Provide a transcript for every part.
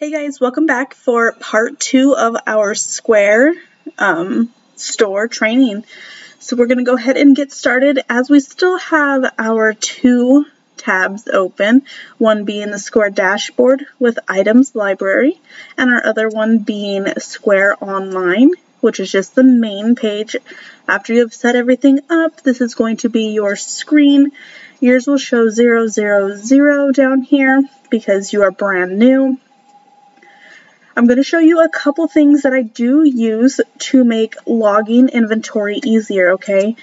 Hey guys, welcome back for part 2 of our Square store training. So we're going to go ahead and get started as we still have our 2 tabs open, one being the Square dashboard with items library and our other one being Square online, which is just the main page. After you have set everything up, this is going to be your screen. Yours will show 000 down here because you are brand new. I'm going to show you a couple things that I do use to make logging inventory easier, okay?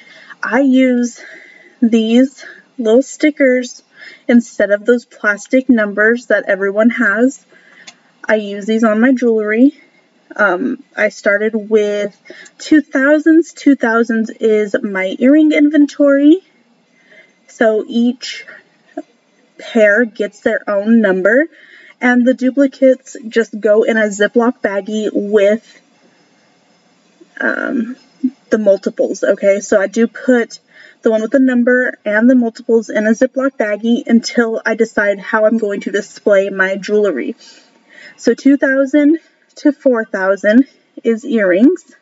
I use these little stickers instead of those plastic numbers that everyone has. I use these on my jewelry. I started with 2000s. 2000s is my earring inventory. So each pair gets their own number. And the duplicates just go in a Ziploc baggie with the multiples, okay? So I do put the one with the number and the multiples in a Ziploc baggie until I decide how I'm going to display my jewelry. So 2000 to 4000 is earrings,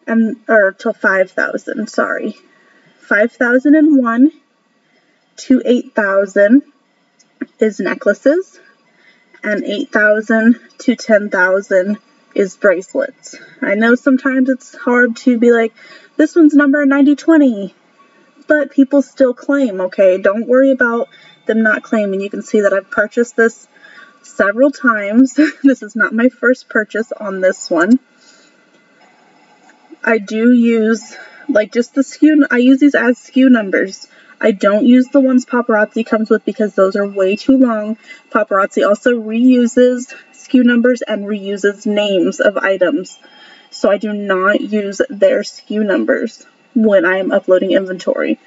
or to 5000, sorry. 5001 to 8000 is necklaces, and 8,000 to 10,000 is bracelets. I know sometimes it's hard to be like, this one's number 9020, but people still claim, okay? Don't worry about them not claiming. You can see that I've purchased this several times. This is not my first purchase on this one. I do use, like, just the SKU, I use these as SKU numbers. I don't use the ones Paparazzi comes with because those are way too long. Paparazzi also reuses SKU numbers and reuses names of items. So I do not use their SKU numbers when I am uploading inventory.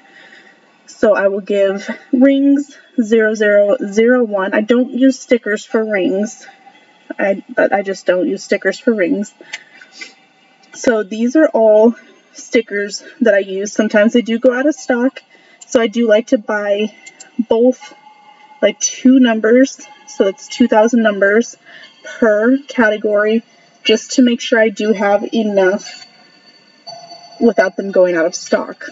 So I will give rings 0001. I don't use stickers for rings. I just don't use stickers for rings. So these are all stickers that I use. Sometimes they do go out of stock. So I do like to buy both, like 2 numbers, so it's 2,000 numbers per category, just to make sure I do have enough without them going out of stock.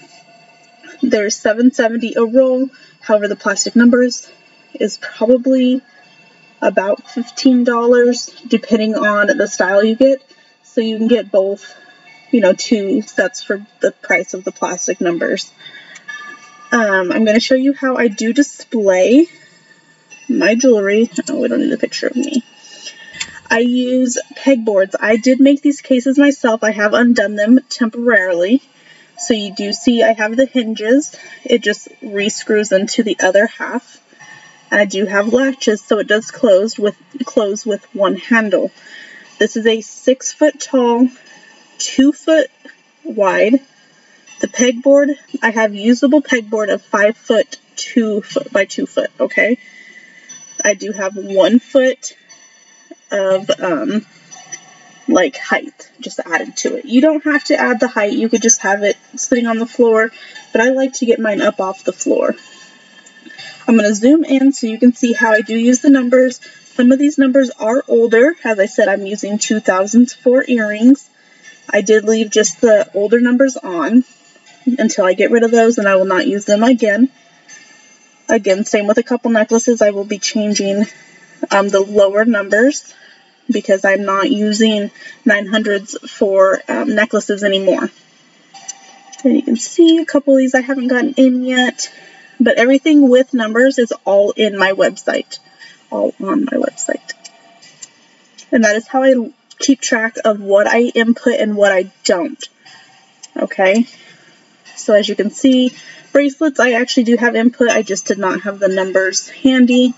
There's $7.70 a roll, however the plastic numbers is probably about $15 depending on the style you get, so you can get both, 2 sets for the price of the plastic numbers. I'm going to show you how I do display my jewelry. Oh, we don't need a picture of me. I use pegboards. I did make these cases myself. I have undone them temporarily. So you do see I have the hinges. It just re-screws into the other half. And I do have latches, so it does close with one handle. This is a 6 foot tall, 2 foot wide. The pegboard, I have usable pegboard of 5 foot, 2 foot by 2 foot, okay? I do have 1 foot of, like, height just added to it. You don't have to add the height. You could just have it sitting on the floor, but I like to get mine up off the floor. I'm going to zoom in so you can see how I do use the numbers. Some of these numbers are older. As I said, I'm using 2000s for earrings. I did leave just the older numbers on until I get rid of those, and I will not use them again. Again, same with a couple necklaces. I will be changing the lower numbers because I'm not using 900s for necklaces anymore. And you can see a couple of these I haven't gotten in yet, but everything with numbers is all in my website, all on my website. And that is how I keep track of what I input and what I don't. Okay? So as you can see, bracelets, I actually do have input. I just did not have the numbers handy.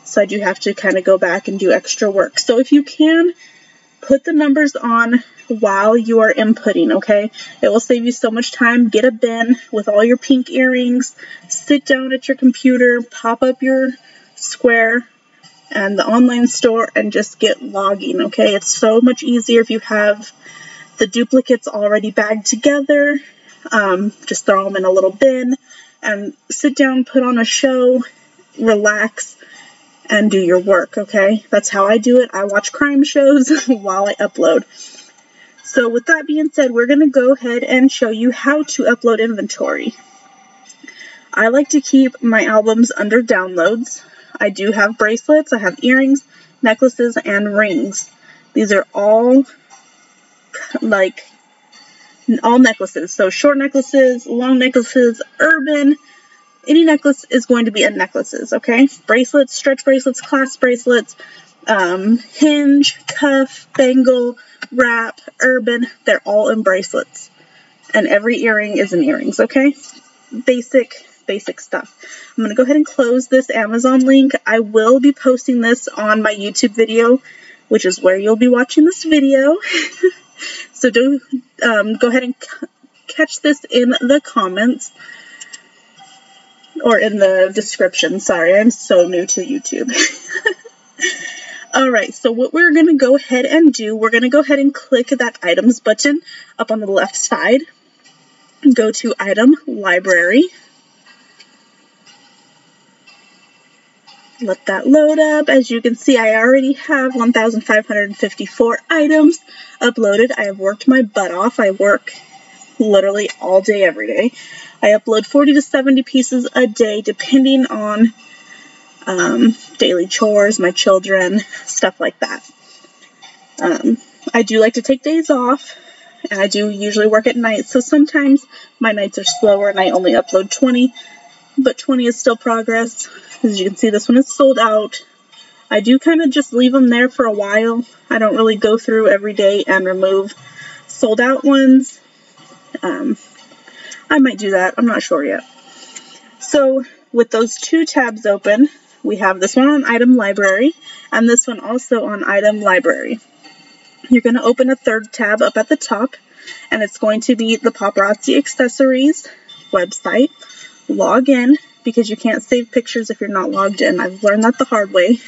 So I do have to kind of go back and do extra work. So if you can, put the numbers on while you are inputting, okay? It will save you so much time. Get a bin with all your pink earrings. Sit down at your computer, pop up your Square and the online store and just get logging, okay? It's so much easier if you have the duplicates already bagged together. Just throw them in a little bin and sit down, put on a show, relax, and do your work, okay? That's how I do it. I watch crime shows while I upload. So with that being said, we're going to go ahead and show you how to upload inventory. I like to keep my albums under downloads. I do have bracelets, I have earrings, necklaces, and rings. These are all necklaces. So short necklaces, long necklaces, urban. Any necklace is going to be in necklaces, okay? Bracelets, stretch bracelets, clasp bracelets, hinge, cuff, bangle, wrap, urban, they're all in bracelets. And every earring is in earrings, okay? Basic stuff. I'm going to go ahead and close this Amazon link. I will be posting this on my YouTube video, which is where you'll be watching this video. So do go ahead and catch this in the comments or in the description. Sorry, I'm so new to YouTube. Alright, so what we're going to go ahead and do, we're going to go ahead and click that items button up on the left side. Go to item library. Let that load up. As you can see, I already have 1,554 items uploaded. I have worked my butt off. I work literally all day, every day. I upload 40 to 70 pieces a day, depending on daily chores, my children, stuff like that. I do like to take days off, and I do usually work at night, so sometimes my nights are slower and I only upload 20, but 20 is still progress. As you can see, this one is sold out. I do kind of just leave them there for a while. I don't really go through every day and remove sold out ones. I might do that. I'm not sure yet. So with those two tabs open, we have this one on item library and this one also on item library. You're going to open a third tab up at the top, and it's going to be the Paparazzi accessories website. Log in, because you can't save pictures if you're not logged in. I've learned that the hard way.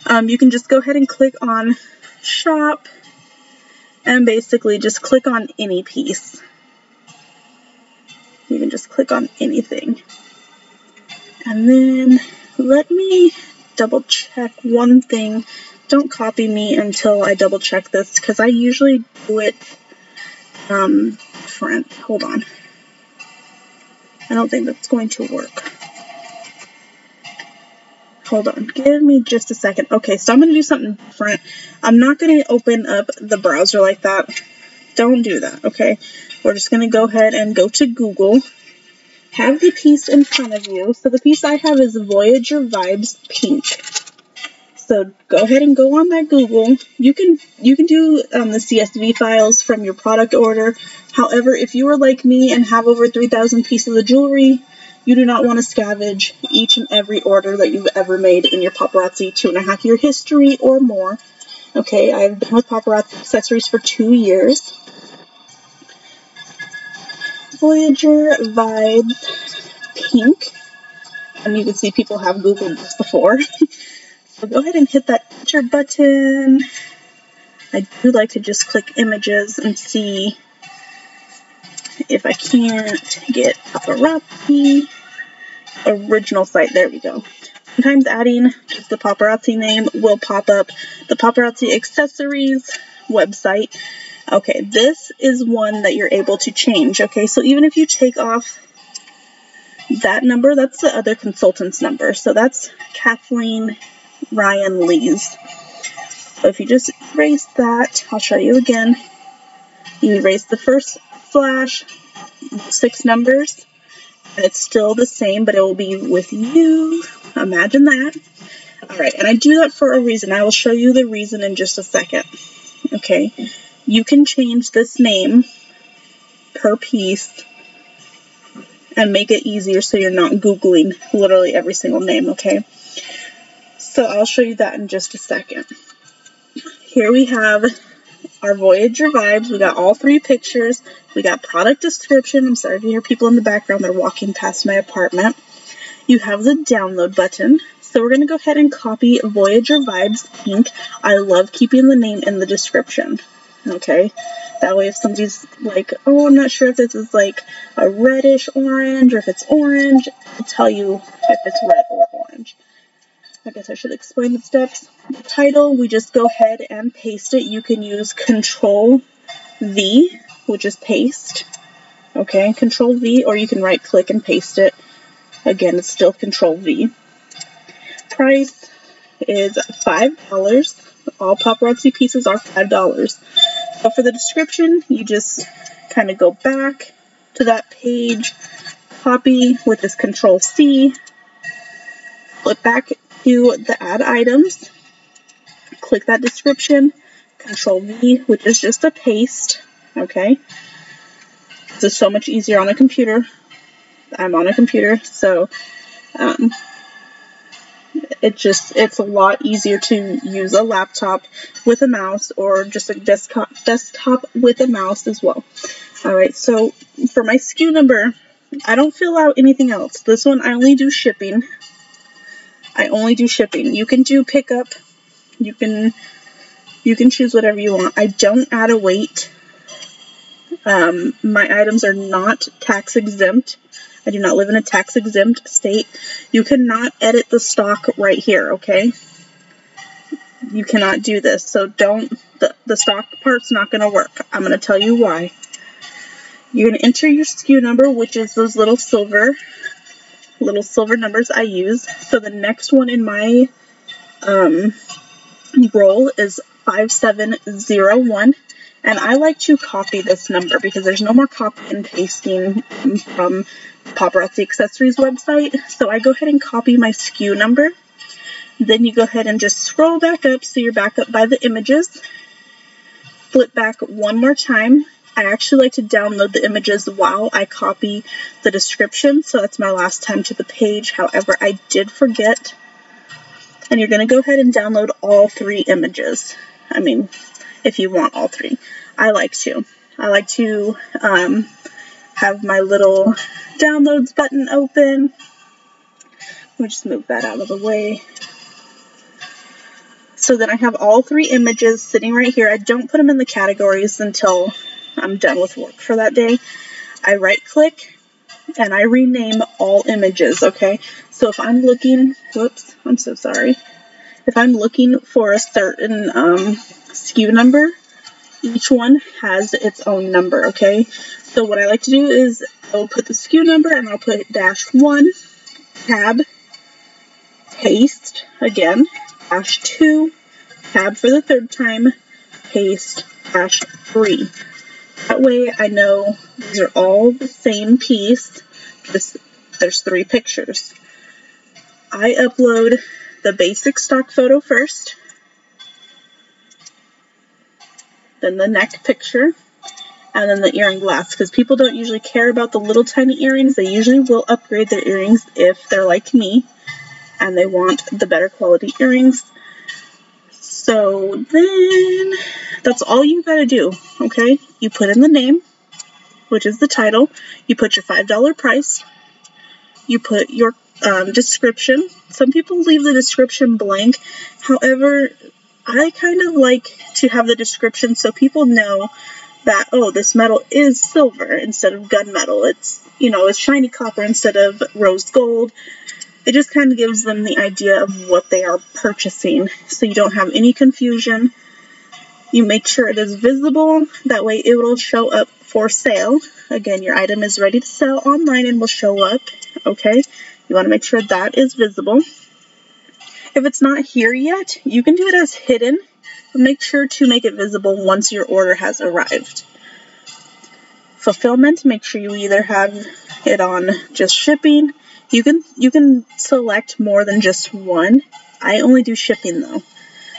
You can just go ahead and click on shop and basically just click on any piece. You can just click on anything. And then let me double check one thing. Don't copy me until I double check this, because I usually do it different. Hold on. I don't think that's going to work. Hold on. Give me just a second. Okay, so I'm going to do something different. I'm not going to open up the browser like that. Don't do that, okay? We're just going to go ahead and go to Google. Have the piece in front of you. So the piece I have is Voyager Vibes Pink. So go ahead and go on that Google. You can do the CSV files from your product order. However, if you are like me and have over 3,000 pieces of jewelry, you do not want to scavenge each and every order that you've ever made in your Paparazzi 2.5-year history or more. Okay, I've been with Paparazzi accessories for 2 years. Voyager Vibes Pink. And you can see people have Googled this before. So go ahead and hit that enter button. I do like to just click images and see if I can't get Paparazzi. Original site, there we go. Sometimes adding just the Paparazzi name will pop up the Paparazzi accessories website. Okay, this is one that you're able to change. Okay, so even if you take off that number, that's the other consultant's number. So that's Kathleen Ryan Lee's. So if you just erase that, I'll show you again. You erase the first slash, 6 numbers, and it's still the same, but it will be with you. Imagine that. Alright, and I do that for a reason. I will show you the reason in just a second. Okay, you can change this name per piece and make it easier so you're not Googling literally every single name, okay? So I'll show you that in just a second. Here we have our Voyager Vibes. We got all 3 pictures. We got product description. I'm sorry if you hear people in the background. They're walking past my apartment. You have the download button. So we're going to go ahead and copy Voyager Vibes Pink. I love keeping the name in the description. Okay? That way if somebody's like, oh, I'm not sure if this is like a reddish orange or if it's orange, I'll tell you if it's red or orange. I guess I should explain the steps. The title, we just go ahead and paste it. You can use Control V, which is paste. Okay, Control V, or you can right click and paste it. Again, it's still Control V. Price is $5. All paparazzi pieces are $5. But for the description, you just kind of go back to that page, copy, which is Control C, flip back to the add items, click that description, Control V, which is just a paste, okay? This is so much easier on a computer. I'm on a computer, so it's a lot easier to use a laptop with a mouse or just a desktop with a mouse as well. Alright, so for my SKU number, I don't fill out anything else. This one I only do shipping. You can do pickup. You can choose whatever you want. I don't add a weight. My items are not tax exempt. I do not live in a tax exempt state. You cannot edit the stock right here, okay? You cannot do this. So the stock part's not going to work. I'm going to tell you why. You're going to enter your SKU number, which is those little silver numbers I use. So the next one in my roll is 5701. And I like to copy this number because there's no more copy and pasting from Paparazzi Accessories website. So I go ahead and copy my SKU number. Then you go ahead and just scroll back up so you're back up by the images. Flip back one more time. I actually like to download the images while I copy the description. So that's my last time to the page. However, I did forget. And you're going to go ahead and download all 3 images. I mean, if you want all 3. I like to have my little downloads button open. Let me just move that out of the way. So then I have all 3 images sitting right here. I don't put them in the categories until I'm done with work for that day. I right click and I rename all images, okay? So if I'm looking, whoops, I'm so sorry. If I'm looking for a certain SKU number, each one has its own number, okay? So what I like to do is I'll put the SKU number and I'll put -1, tab, paste, again, -2, tab for the 3rd time, paste, -3. That way I know these are all the same piece, just there's 3 pictures. I upload the basic stock photo first, then the neck picture, and then the earring glass, because people don't usually care about the little tiny earrings. They usually will upgrade their earrings if they're like me and they want the better quality earrings. So then that's all you gotta do, okay? You put in the name, which is the title. You put your $5 price. You put your description. Some people leave the description blank. However, I kind of like to have the description so people know that, oh, this metal is silver instead of gunmetal. It's, you know, it's shiny copper instead of rose gold. It just kind of gives them the idea of what they are purchasing so you don't have any confusion. You make sure it is visible. That way it will show up for sale. Again, your item is ready to sell online and will show up, okay? You want to make sure that is visible. If it's not here yet, you can do it as hidden, but make sure to make it visible once your order has arrived. Fulfillment, make sure you either have it on just shipping. You can select more than just one. I only do shipping though.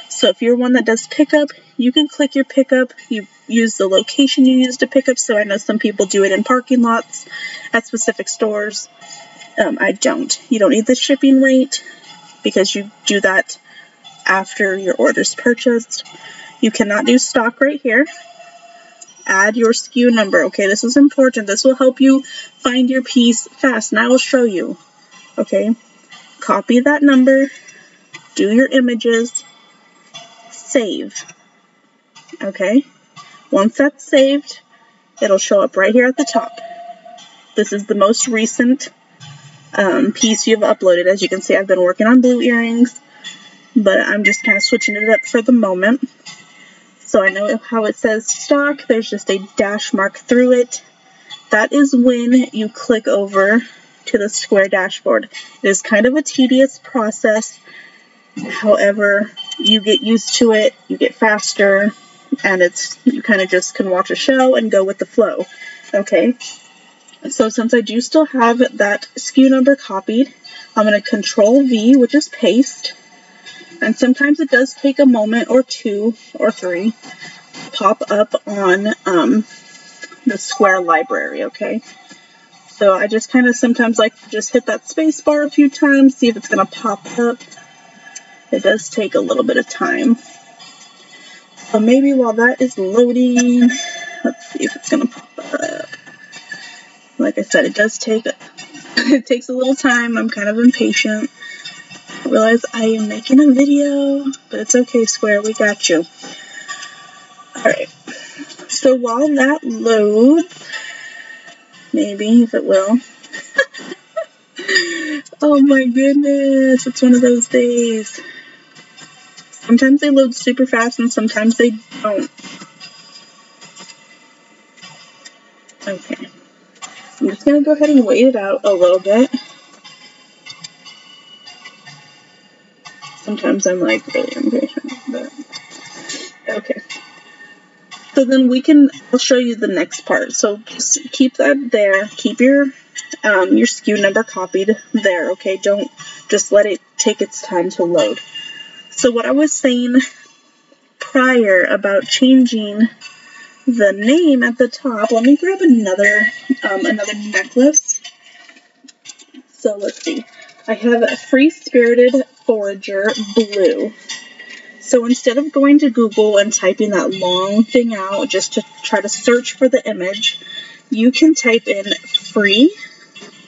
So if you're one that does pickup, you can click your pickup. You use the location you use to pick up. So I know some people do it in parking lots at specific stores. I don't. You don't need the shipping rate because you do that after your order's purchased. You cannot do stock right here. Add your SKU number. Okay, this is important. This will help you find your piece fast, and I will show you. Okay, copy that number, do your images, save. Okay, once that's saved, it'll show up right here at the top. This is the most recent piece you've uploaded. As you can see, I've been working on blue earrings. but I'm just kind of switching it up for the moment. So I know how it says stock, there's just a dash mark through it. That is when you click over to the square dashboard. It is kind of a tedious process. However, you get used to it, you get faster, and you kind of just can watch a show and go with the flow. Okay, so since I do still have that SKU number copied, I'm going to Control V, which is paste. And sometimes it does take a moment or 2 or 3 to pop up on the Square library, okay? So I just kind of sometimes like to just hit that space bar a few times, see if it's going to pop up. It does take a little bit of time. So maybe while that is loading, let's see if it's going to pop up. Like I said, it takes a little time. I'm kind of impatient. I realize I am making a video, but it's okay, Square, we got you. Alright, so while that loads, maybe, if it will. Oh my goodness, it's one of those days. Sometimes they load super fast and sometimes they don't. Okay, I'm just going to go ahead and wait it out a little bit. Sometimes I'm like really impatient, but okay. So then I'll show you the next part. So just keep that there. Keep your SKU number copied there, okay? Don't just let it take its time to load. So what I was saying prior about changing the name at the top, let me grab another necklace. So let's see. I have a Free Spirited Forager Blue. So instead of going to Google and typing that long thing out just to try to search for the image, you can type in free.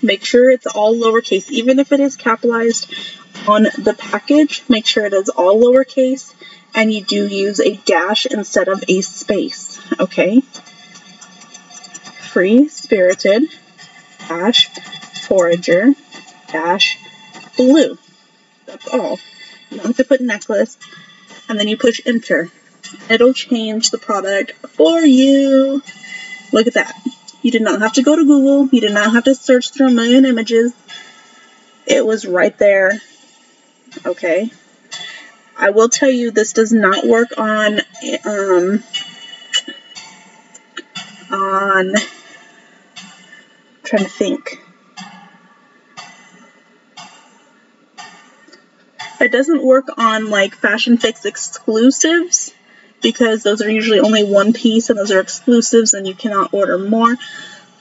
Make sure it's all lowercase. Even if it is capitalized on the package, make sure it is all lowercase, and you do use a dash instead of a space, okay? Free Spirited dash Forager dash Blue. That's all. You don't have to put necklace. And then you push enter. It'll change the product for you. Look at that. You did not have to go to Google. You did not have to search through a million images. It was right there. Okay. I will tell you this does not work on I'm trying to think. It doesn't work on like Fashion Fix exclusives because those are usually only one piece and those are exclusives and you cannot order more.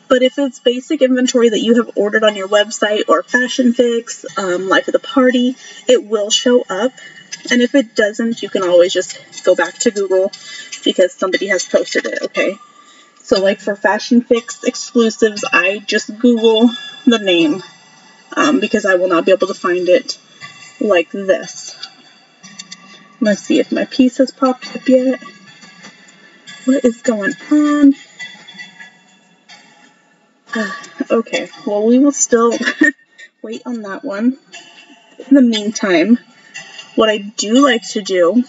But if it's basic inventory that you have ordered on your website or Fashion Fix, Life of the Party, it will show up. And if it doesn't, you can always just go back to Google because somebody has posted it, okay? So like for Fashion Fix exclusives, I just Google the name because I will not be able to find it like this. Let's see if my piece has popped up yet. What is going on? Okay, well we will still wait on that one. In the meantime, what I do like to do,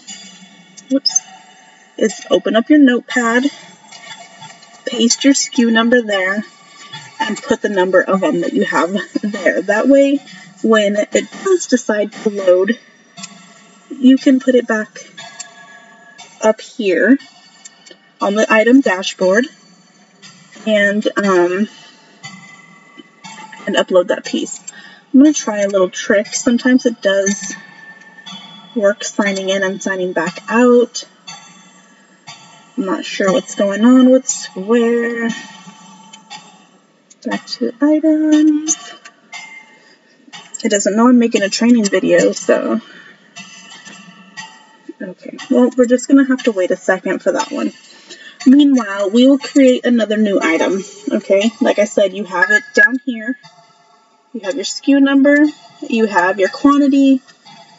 is open up your notepad, paste your SKU number there, and put the number of them that you have there. That way, when it does decide to load, you can put it back up here on the item dashboard and upload that piece. I'm going to try a little trick. Sometimes it does work signing in and signing back out. I'm not sure what's going on with Square. Back to items. It doesn't know I'm making a training video, so. Okay, well, we're just going to have to wait a second for that one. Meanwhile, we will create another new item, okay? Like I said, you have it down here. You have your SKU number, you have your quantity,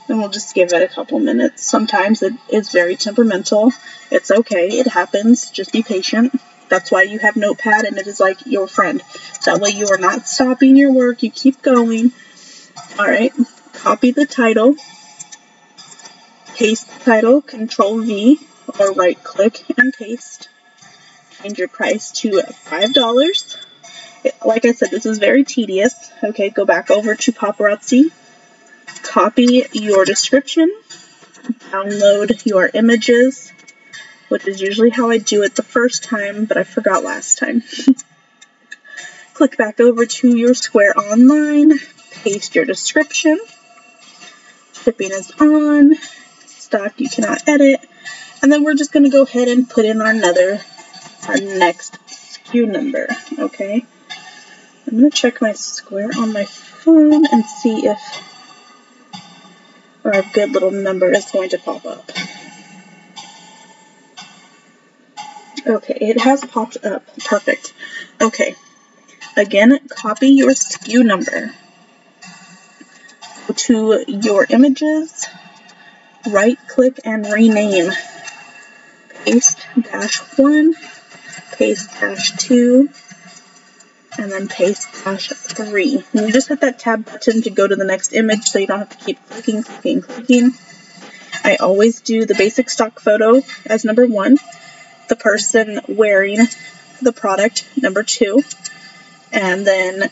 and we'll just give it a couple minutes. Sometimes it is very temperamental. It's okay, it happens. Just be patient. That's why you have Notepad, and it is like your friend. That way you are not stopping your work. You keep going. Alright, copy the title. paste the title, Control V, or right click and paste. Change your price to $5. Like I said, this is very tedious. Okay, go back over to Paparazzi, copy your description, download your images, which is usually how I do it the first time, but I forgot last time. Click back over to your Square Online, paste your description. Shipping is on, stock you cannot edit, and then we're just going to go ahead and put in our next SKU number, okay? I'm going to check my Square on my phone and see if our good little number is going to pop up. Okay, it has popped up. Perfect. Okay, again, copy your SKU number. Go to your images, right click and rename. Paste -1, paste -2, and then paste -3. And you just hit that tab button to go to the next image so you don't have to keep clicking. I always do the basic stock photo as number 1, the person wearing the product number 2, and then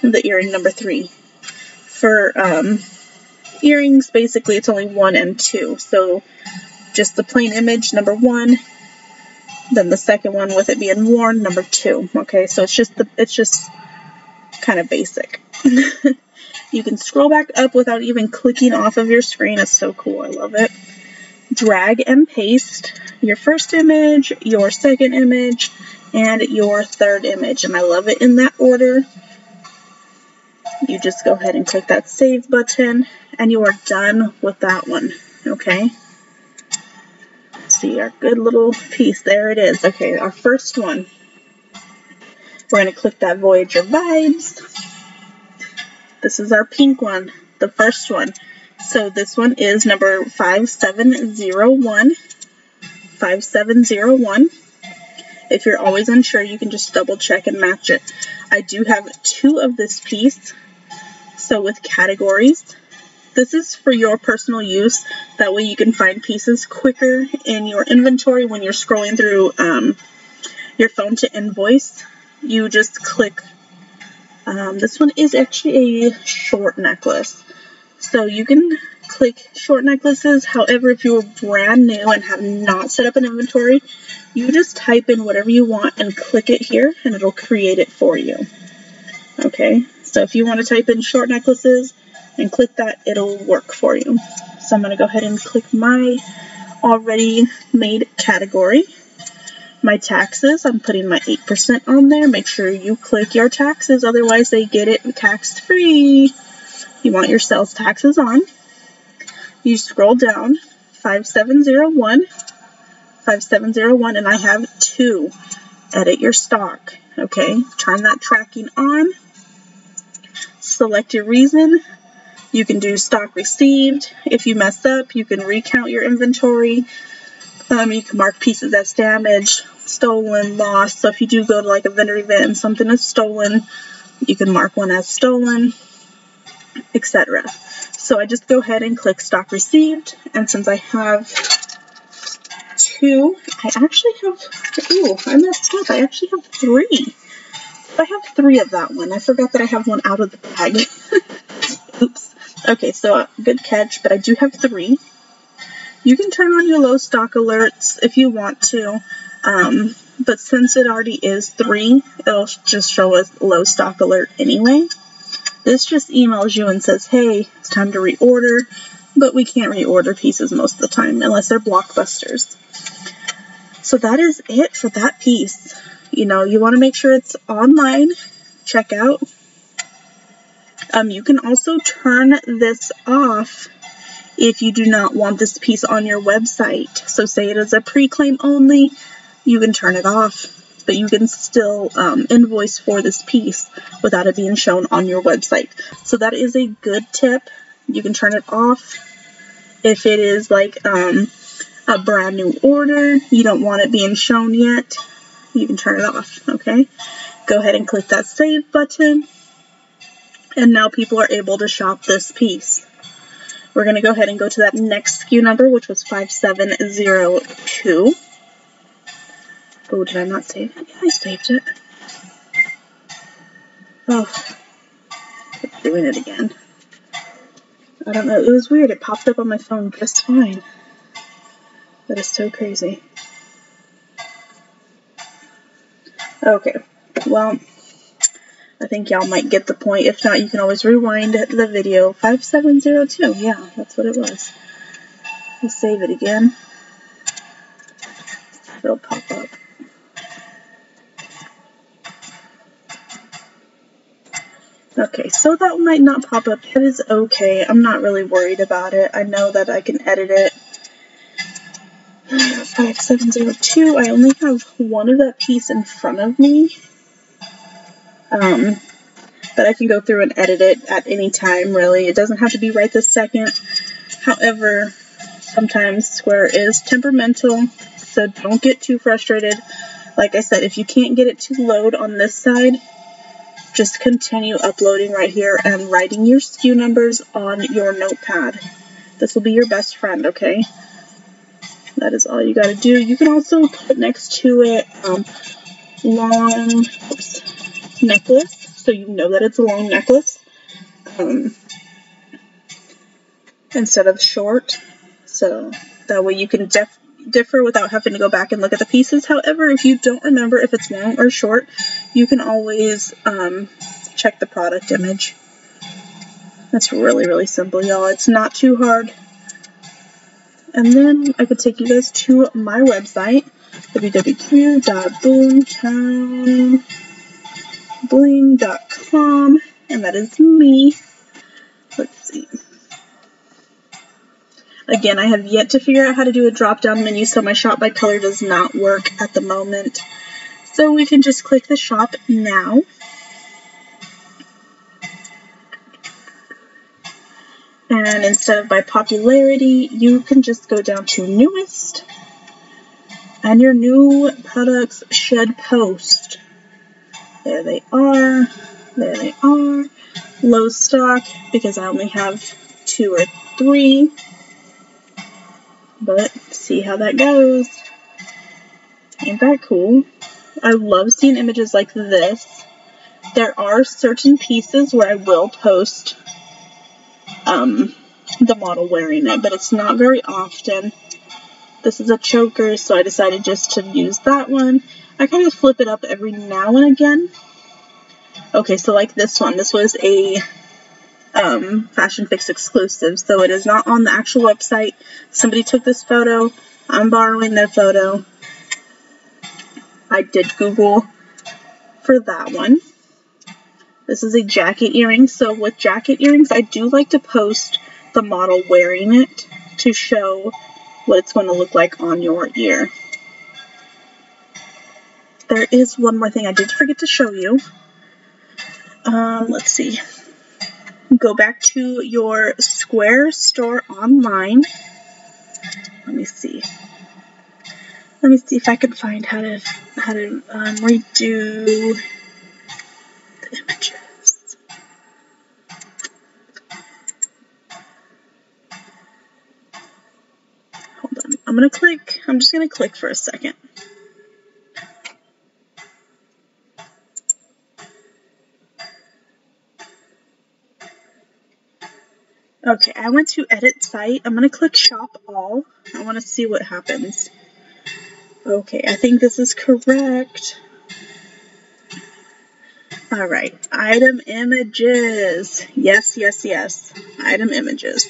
the earring number 3. For earrings, basically it's only 1 and 2, so just the plain image number 1, then the second one with it being worn number 2. Okay, so it's just kind of basic. You can scroll back up without even clicking off of your screen. It's so cool. I love it. Drag and paste your first image, your second image, and your third image, and I love it in that order. You just go ahead and click that save button, and you are done with that one, okay? See our good little piece. There it is. Okay, our first one. We're going to click that Voyager Vibes. This is our pink one, the first one. So this one is number 5701. 5701. If you're always unsure, you can just double check and match it. I do have 2 of this piece. So with categories, this is for your personal use. That way you can find pieces quicker in your inventory when you're scrolling through your phone to invoice. You just click. This one is actually a short necklace. So you can click short necklaces. However, if you're brand new and have not set up an inventory, you just type in whatever you want and click it here and it'll create it for you. Okay, so if you want to type in short necklaces and click that, it'll work for you. So I'm going to go ahead and click my already made category. My taxes, I'm putting my 8% on there. Make sure you click your taxes, otherwise they get it tax free. You want your sales taxes on. You scroll down, 5701, 5701, and I have 2. Edit your stock. Okay, turn that tracking on. Select your reason. You can do stock received. If you mess up, you can recount your inventory. You can mark pieces as damaged, stolen, lost. So if you do go to like a vendor event and something is stolen, you can mark one as stolen, etc. So I just go ahead and click stock received. And since I have 2, I actually have, I messed up. I actually have 3. I have 3 of that one. I forgot that I have one out of the bag. Oops. Okay, so good catch, but I do have 3. You can turn on your low stock alerts if you want to, but since it already is 3, it'll just show us low stock alert anyway. This just emails you and says, hey, it's time to reorder, but we can't reorder pieces most of the time unless they're blockbusters. So that is it for that piece. You know, you want to make sure it's online, checkout. You can also turn this off if you do not want this piece on your website. So say it is a pre-claim only, you can turn it off, but you can still invoice for this piece without it being shown on your website. So that is a good tip. You can turn it off if it is like a brand new order, you don't want it being shown yet, you can turn it off, okay? Go ahead and click that save button, and now people are able to shop this piece. we're going to go ahead and go to that next SKU number, which was 5702. Oh, did I not save it? Yeah, I saved it. Oh, it's doing it again. I don't know. It was weird. It popped up on my phone just fine. That is so crazy. Okay. Well, I think y'all might get the point. If not, you can always rewind the video. 5702. Yeah, that's what it was. We'll save it again. It'll pop up. Okay, so that might not pop up. That is okay. I'm not really worried about it. I know that I can edit it. 5702. I only have one of that piece in front of me. But I can go through and edit it at any time, really. It doesn't have to be right this second. However, sometimes Square is temperamental, so don't get too frustrated. Like I said, if you can't get it to load on this side, just continue uploading right here and writing your SKU numbers on your notepad. This will be your best friend, okay? That is all you gotta do. You can also put next to it long necklace, so you know that it's a long necklace instead of short. So that way you can differ without having to go back and look at the pieces. However, if you don't remember if it's long or short, you can always check the product image. That's really, really simple, y'all. It's not too hard. And then I could take you guys to my website, www.boomtownbling.com, and that is me. Let's see. Again, I have yet to figure out how to do a drop-down menu, so my shop by color does not work at the moment. So we can just click the shop now. And instead of by popularity, you can just go down to newest. And your new products should post. There they are. There they are. Low stock, because I only have 2 or 3. But see how that goes. Ain't that cool? I love seeing images like this. There are certain pieces where I will post the model wearing it, but it's not very often. This is a choker, so I decided just to use that one. I kind of flip it up every now and again. Okay, so like this one. This was a Fashion Fix exclusive, so it is not on the actual website. Somebody took this photo. I'm borrowing their photo. I did Google for that one. This is a jacket earring, so with jacket earrings, I do like to post the model wearing it to show what it's going to look like on your ear. There is one more thing I did forget to show you. Let's see. Go back to your Square store online. Let me see. Let me see if I can find how to redo the images. Hold on. I'm just gonna click for a second. Okay, I went to edit site. I'm gonna click shop all. I want to see what happens. Okay, I think this is correct. Alright, item images. Yes, yes, yes. Item images.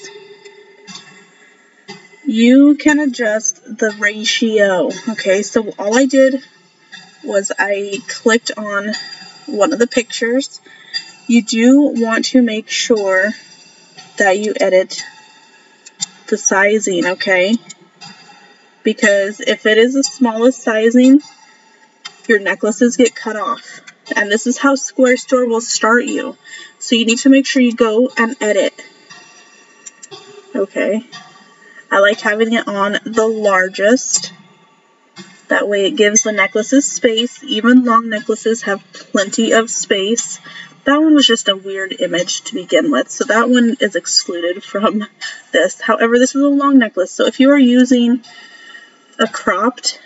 You can adjust the ratio. Okay, so all I did was I clicked on one of the pictures. You do want to make sure that you edit the sizing, okay? Because if it is the smallest sizing, your necklaces get cut off. And this is how Square Store will start you. So you need to make sure you go and edit. Okay. I like having it on the largest. That way it gives the necklaces space. Even long necklaces have plenty of space. that one was just a weird image to begin with, so that one is excluded from this. However, this is a long necklace, so if you are using a cropped,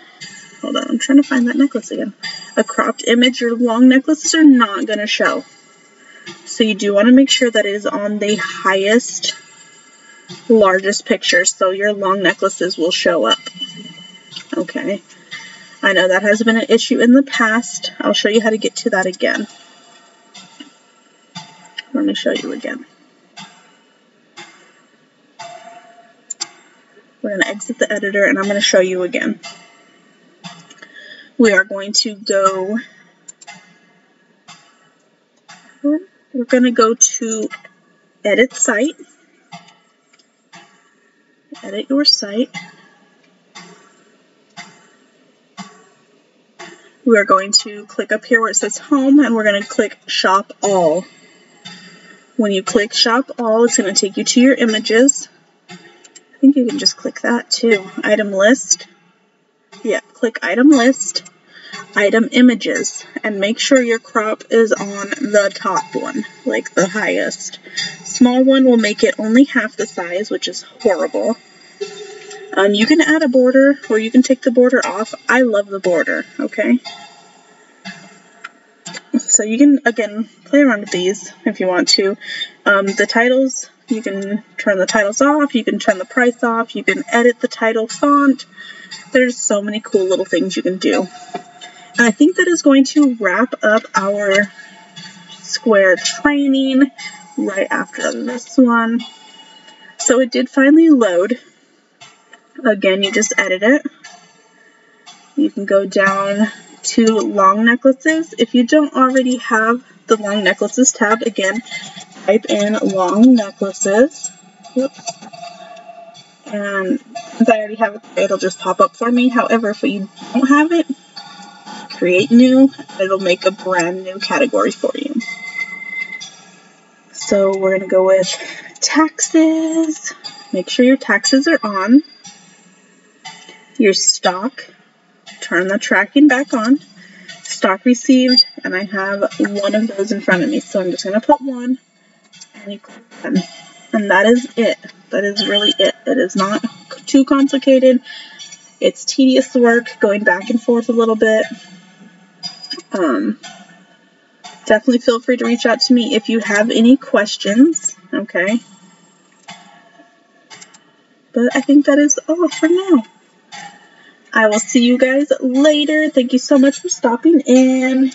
hold on, I'm trying to find that necklace again, a cropped image, your long necklaces are not going to show. So you do want to make sure that it is on the highest, largest picture, so your long necklaces will show up. Okay, I know that has been an issue in the past. I'll show you how to get to that again. Let me show you again. We're going to exit the editor and I'm going to show you again. We are going to go, we're going to go to edit site, edit your site. We are going to click up here where it says home and we're going to click shop all. When you click shop all, it's going to take you to your images. I think you can just click that too. Item list. Yeah, click item list, item images, and make sure your crop is on the top one, like the highest. Small one will make it only half the size, which is horrible. You can add a border or you can take the border off. I love the border, okay? So you can, again, play around with these if you want to. The titles, you can turn the titles off, you can turn the price off, you can edit the title font. There's so many cool little things you can do. And I think that is going to wrap up our Square training right after this one. So it did finally load. Again, you just edit it. You can go down to long necklaces. If you don't already have the long necklaces tab, again, type in long necklaces. Whoops. And since I already have it, it'll just pop up for me. However, if you don't have it, create new. It'll make a brand new category for you. So we're going to go with taxes. Make sure your taxes are on. Your stock. Turn the tracking back on. Stock received, and I have one of those in front of me, so I'm just going to put one, and you click done. And that is it. That is really it. It is not too complicated. It's tedious work, going back and forth a little bit. Definitely feel free to reach out to me if you have any questions, okay? But I think that is all for now. I will see you guys later. Thank you so much for stopping in.